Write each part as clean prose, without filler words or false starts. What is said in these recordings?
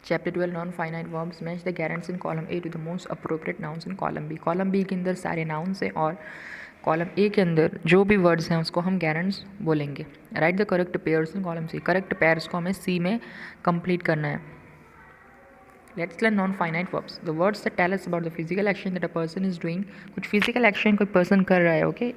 Chapter 12 non-finite verbs. Match the gerunds in column A to the most appropriate nouns in column B. column B के अंदर सारे nouns हैं और column A के अंदर जो भी वर्ड्स हैं उसको हम gerunds बोलेंगे. Right the correct pairs in column C. Correct pairs को हमें सी में कंप्लीट करना है. Let's learn non-finite verbs. The words that tell us about the physical action that a person is doing. कुछ physical action कोई person कर रहा है, okay?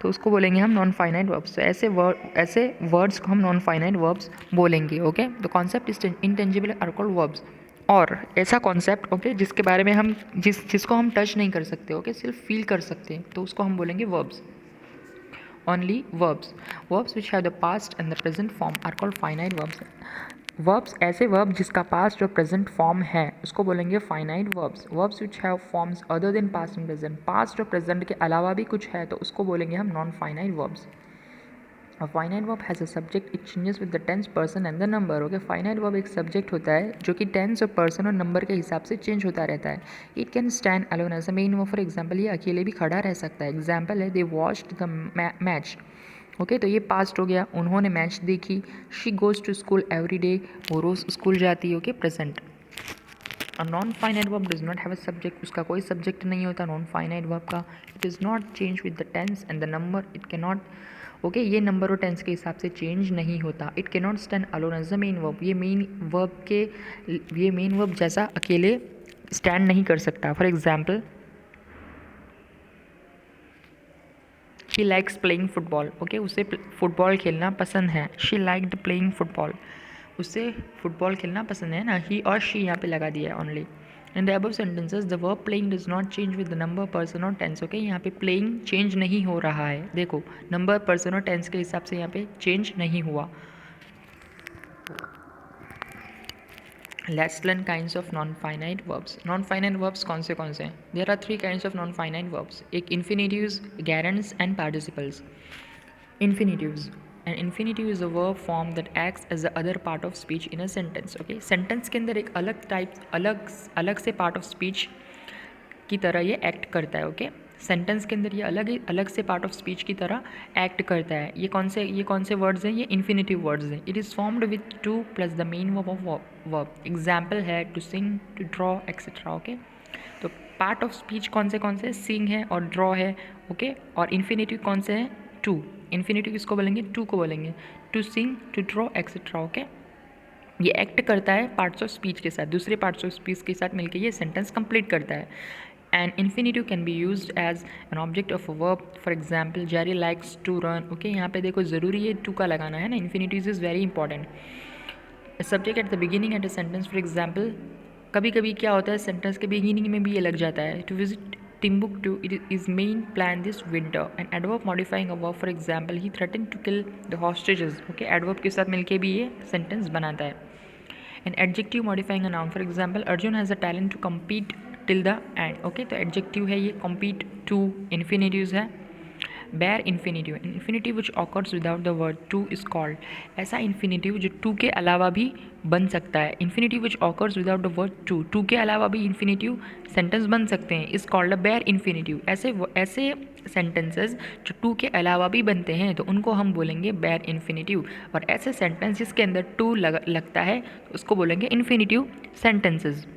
तो उसको बोलेंगे हम नॉन फाइनाइट वर्ब्स. ऐसे वर्ड्स को हम नॉन फाइनाइट वर्ब्स बोलेंगे. Okay, the concept is intangible are called verbs. और ऐसा कॉन्सेप्ट ओके जिसके बारे में हम जिसको हम टच नहीं कर सकते, ओके, सिर्फ फील कर सकते हैं, तो उसको हम बोलेंगे verbs. Only verbs. Verbs which have the past and the present form are called finite verbs. Verbs ऐसे वर्ब जिसका पास्ट और प्रेजेंट फॉर्म है उसको बोलेंगे finite verbs. Verbs which have forms other than past and present, past और present के अलावा भी कुछ है तो उसको बोलेंगे हम non finite verbs. A finite verb has a subject, it changes with the tense, person and the number. Okay, finite verb एक सब्जेक्ट होता है जो कि टेंस और पर्सन और नंबर के हिसाब से चेंज होता रहता है. It can stand alone as a main verb. For example ये अकेले भी खड़ा रह सकता है. एग्जाम्पल है they watched the match. Okay, तो ये पास्ट हो गया, उन्होंने मैच देखी. She goes to school every day, वो रोज़ स्कूल जाती है. Okay, present. A non finite verb does not have a subject. उसका कोई सब्जेक्ट नहीं होता नॉन फाइनाइट वर्ब का. It is not change with the tense and the number. It can not okay, ये नंबर और tense के हिसाब से चेंज नहीं होता. It can not stand alone as the main verb. ये मेन वर्ब जैसा अकेले स्टैंड नहीं कर सकता. For example she likes playing football. Okay, उसे फुटबॉल खेलना पसंद है. शी लाइक्ड प्लेइंग फुटबॉल, उसे फुटबॉल खेलना पसंद है ना. ही और शी यहाँ पे लगा दिया है only. In the above sentences the verb playing does not change with the number, person और टेंस. ओके, यहाँ पे प्लेइंग चेंज नहीं हो रहा है. देखो, नंबर, पर्सन और टेंस के हिसाब से यहाँ पे चेंज नहीं हुआ. Let's learn kinds of non finite verbs. Non finite verbs कौन से हैं? There are 3 kinds of non finite verbs. एक infinitives, gerunds and participles. Infinitives. An infinitive is a verb form that acts as the other part of speech in a sentence. Okay, sentence के अंदर एक अलग से part of speech की तरह ये act करता है. ओके, सेंटेंस के अंदर ये अलग से पार्ट ऑफ स्पीच की तरह एक्ट करता है. ये कौन से वर्ड्स हैं? ये इन्फिनिटिव वर्ड्स हैं. It is formed with to plus the main verb of verb. Example है to sing, to draw etcetera. Okay, तो पार्ट ऑफ स्पीच कौन से सिंग है और ड्रॉ है. ओके, और इन्फिनिटिव कौन से हैं? टू. इन्फिनिटिव किसको बोलेंगे? टू को बोलेंगे. To sing, to draw etcetera. Okay, ये एक्ट करता है पार्ट्स ऑफ स्पीच के साथ, दूसरे पार्ट्स ऑफ स्पीच के साथ मिलकर ये सेंटेंस कंप्लीट करता है. And infinitive can be used as an object of a verb. For example Jerry likes to run. Okay, यहाँ पे देखो ज़रूरी है टू का लगाना है ना. Infinitive is very important. Subject at the beginning at a sentence. For example कभी कभी क्या होता है सेंटेंस के बिगिनिंग में भी ये लग जाता है. To visit Timbuktu, it is main plan this winter. An adverb modifying a verb. For example, he threatened to kill the hostages. Okay, adverb के साथ मिलके भी ये sentence बनाता है. An adjective modifying a noun. For example, Arjun has a talent to compete till the end. Okay, तो adjective है ये, compete to. Infinitives है. Bare infinitive. Infinitive which occurs without the word to is called. ऐसा infinitive जो to के अलावा भी बन सकता है. Infinitive which occurs without the word to के अलावा भी इन्फिनिटिव सेंटेंस बन सकते हैं. Is called a bare infinitive. ऐसे सेंटेंसेस जो टू के अलावा भी बनते हैं तो उनको हम बोलेंगे बेयर इन्फिनिटिव. और ऐसे सेंटेंस जिसके अंदर टू लगता है तो उसको बोलेंगे infinitive sentences.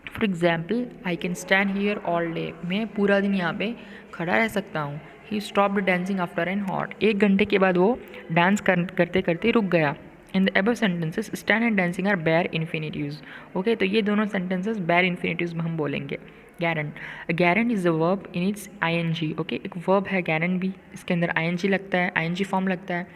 For example I can stand here all day. मैं पूरा दिन यहाँ पे खड़ा रह सकता हूँ. He stopped dancing after an hour. 1 घंटे के बाद वो डांस करते करते रुक गया. In the above sentences stand and dancing are bare infinitives. Okay, तो ये दोनों सेंटेंसेस बेयर इन्फिनिटिव्स में हम बोलेंगे. Gerund. Gerund is a verb in its ing. Okay, एक वर्ब है गैरंट भी, इसके अंदर ing लगता है, ing फॉर्म लगता है.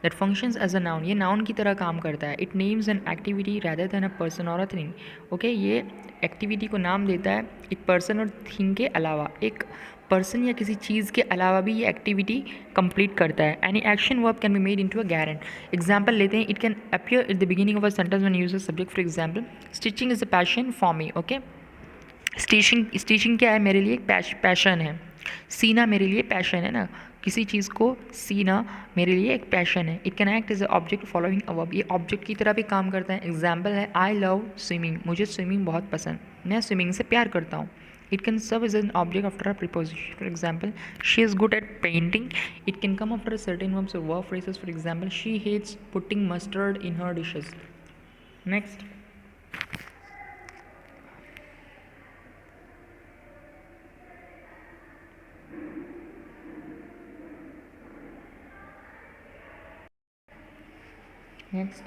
That functions as a noun. ये नाउन की तरह काम करता है. It names an activity rather than a person or a thing. Okay, ये एक्टिविटी को नाम देता है एक पर्सन और थिंग के अलावा. एक पर्सन या किसी चीज़ के अलावा भी ये एक्टिविटी कंप्लीट करता है. Any action verb can be made into a gerund. Example लेते हैं. It can appear at the beginning of a sentence when use a subject. For example stitching is a passion for me. Okay, stitching क्या है? मेरे लिए एक passion है. सीना मेरे लिए पैशन है ना. किसी चीज़ को सीना मेरे लिए एक पैशन है. It can act as a object following a verb. ये ऑब्जेक्ट की तरह भी काम करता है. एग्जाम्पल है आई लव स्विमिंग. मुझे स्विमिंग बहुत पसंद, मैं स्विमिंग से प्यार करता हूँ. It can serve as an object after a preposition. For example, she is good at painting. It can come after a certain verbs or verb phrases. For example, she hates putting mustard in her dishes. Next. Next,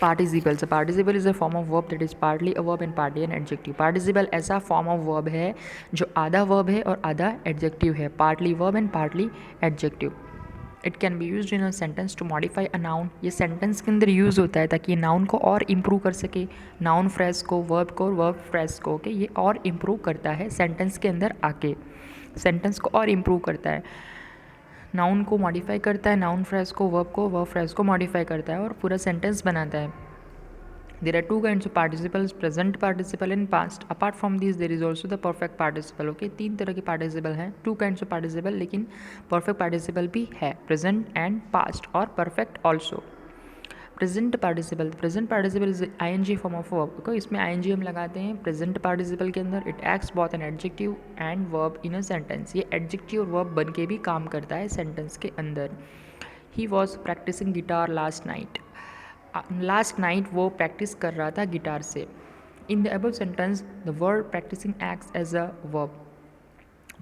participles. Participle is a form of verb that is partly a verb and partly an adjective. Participle ऐसा form of verb है जो आधा verb है और आधा adjective है. Partly verb and partly adjective. It can be use in a sentence to modify a noun. ये sentence के अंदर यूज़ होता है ताकि ये नाउन को और इम्प्रूव कर सके, नाउन फ्रेज को, वर्ब फ्रेज को. ओके, ये और इम्प्रूव करता है सेंटेंस के अंदर आके, सेंटेंस को और इम्प्रूव करता है, नाउन को मॉडिफाई करता है, नाउन फ्रेज को, वर्ब फ्रेज को मॉडिफाई करता है और पूरा सेंटेंस बनाता है. There are two kinds of participles, present participle and past. Apart from these, there is also the perfect participle. Okay, तीन तरह के participle हैं, two kinds of participle, लेकिन perfect participle भी है, present and past और perfect also. Present participle. Present participle is ing form of verb. Okay, इसमें ing हम लगाते हैं प्रेजेंट पार्टिसिपल के अंदर. It acts both an adjective and verb in a sentence. ये एडजेक्टिव और वर्ब बन के भी काम करता है सेंटेंस के अंदर. He was practising guitar last night. Last night वो प्रैक्टिस कर रहा था गिटार से. In the above sentence the word practising acts as a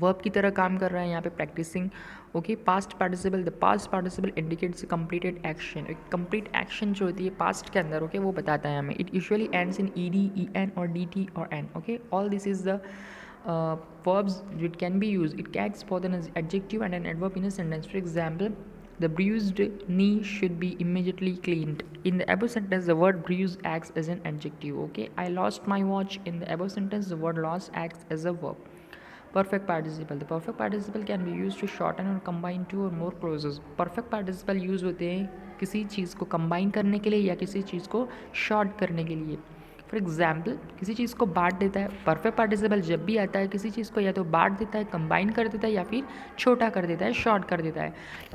verb की तरह काम कर रहा है यहाँ पे practising. Okay, past participle. The past participle indicates completed action. Complete action जो होती है पास्ट के अंदर, ओके, वो बताता है हमें. It usually ends in ed, en और dt और n. Okay, all this is the verbs which can be used. It acts both an adjective and an adverb in a sentence. For example, the bruised knee should be immediately cleaned. In the above sentence, the word bruised acts as an adjective. Okay, I lost my watch. In the above sentence, the word lost acts as a verb. Perfect participle. The perfect participle can be used to shorten or combine two or more clauses. Perfect participle use होते हैं किसी चीज़ को combine करने के लिए या किसी चीज़ को short करने के लिए. फॉर एग्जाम्पल, किसी चीज़ को बांट देता है. परफेक्ट पार्टिसिपल जब भी आता है किसी चीज़ को या तो बांट देता है, कंबाइन कर देता है या फिर छोटा कर देता है, शॉर्ट कर देता है.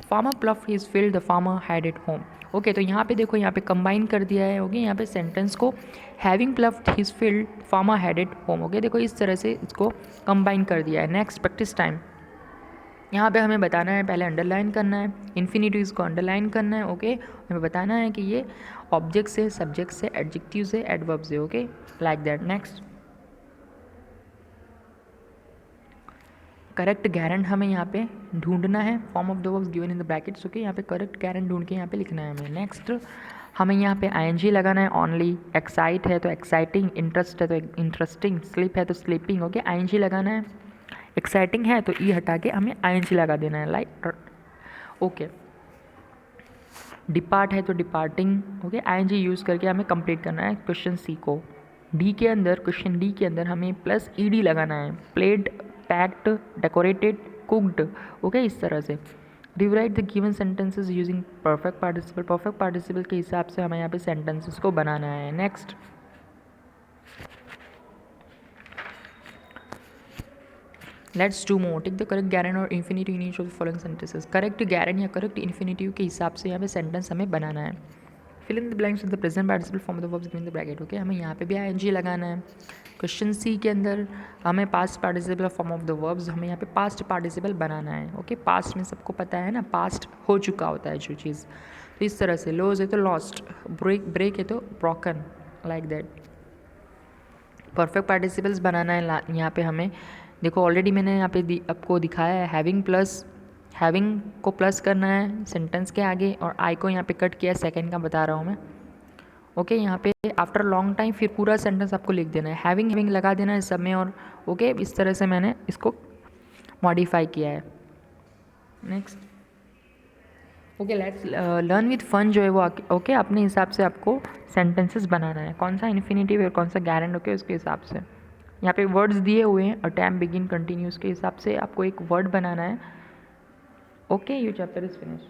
Farmer प्लफ his field, the farmer had it home. Okay, तो यहाँ पे देखो, यहाँ पे कंबाइन कर दिया है. ओके, यहाँ पे सेंटेंस को having ploughed his field, farmer had it home. Okay, देखो इस तरह से इसको कंबाइन कर दिया है. Next, practice time. यहाँ पे हमें बताना है, पहले अंडरलाइन करना है, इन्फिनिटिव्स को अंडरलाइन करना है. ओके, हमें बताना है कि ये ऑब्जेक्ट से, सब्जेक्ट से, एडजेक्टिव से, एडवर्ब से. Okay, like that. Next, correct gerund हमें यहाँ पे ढूंढना है. Form of the verbs given in the brackets. Okay, यहाँ पे करेक्ट गारंट ढूंढ के यहाँ पे लिखना है हमें. नेक्स्ट, हमें यहाँ पे ing लगाना है ओनली. एक्साइट है तो एक्साइटिंग, इंटरेस्ट है तो इंटरेस्टिंग, स्लीप है तो स्लीपिंग. ओके, ing लगाना है. एक्साइटिंग है तो ई हटा के हमें ing लगा देना है, लाइक. ओके, डिपार्ट है तो डिपार्टिंग. ओके, ing यूज़ करके हमें कंप्लीट करना है क्वेश्चन सी को. डी के अंदर, क्वेश्चन डी के अंदर हमें प्लस ed लगाना है. Played, packed, decorated, cooked. Okay, इस तरह से. Rewrite the given sentences using perfect participle. Perfect participle के हिसाब से हमें यहाँ पे सेंटेंसेस को बनाना है. Next, let's do more. Take the correct gerund और infinitive in each of the following sentences. Correct gerund या करेक्ट इन्फिनिटिव के हिसाब से यहाँ पे सेंटेंस हमें बनाना है. Fill in the blanks with the present participle form of the verbs given in the bracket. Okay, हमें यहाँ पे भी ing लगाना है. क्वेश्चन सी के अंदर हमें past participle form of the verbs, हमें यहाँ पे पास्ट पार्टिसिपल बनाना है. ओके, पास्ट में सबको पता है ना, पास्ट हो चुका होता है जो चीज़. तो इस तरह से, लॉस है तो लॉस्ट, ब्रेक है तो broken, like that. Perfect participles बनाना है यहाँ पे हमें. देखो ऑलरेडी मैंने यहाँ पे आपको दिखाया है. हैविंग को प्लस करना है सेंटेंस के आगे और आई को यहाँ पे कट किया, सेकंड का बता रहा हूँ मैं. ओके, यहाँ पे आफ्टर लॉन्ग टाइम फिर पूरा सेंटेंस आपको लिख देना है. हैविंग लगा देना है सब में. और ओके, इस तरह से मैंने इसको मॉडिफाई किया है. Next, okay, let's learn with fun जो है वो ओके अपने हिसाब से आपको सेंटेंसेस बनाना है. कौन सा इन्फिनिटिव और कौन सा गैरेंट, ओके, उसके हिसाब से. यहाँ पे वर्ड्स दिए हुए हैं, अ टाइम, बिगिन, कंटिन्यूस के हिसाब से आपको एक वर्ड बनाना है. Okay, your chapter is finish.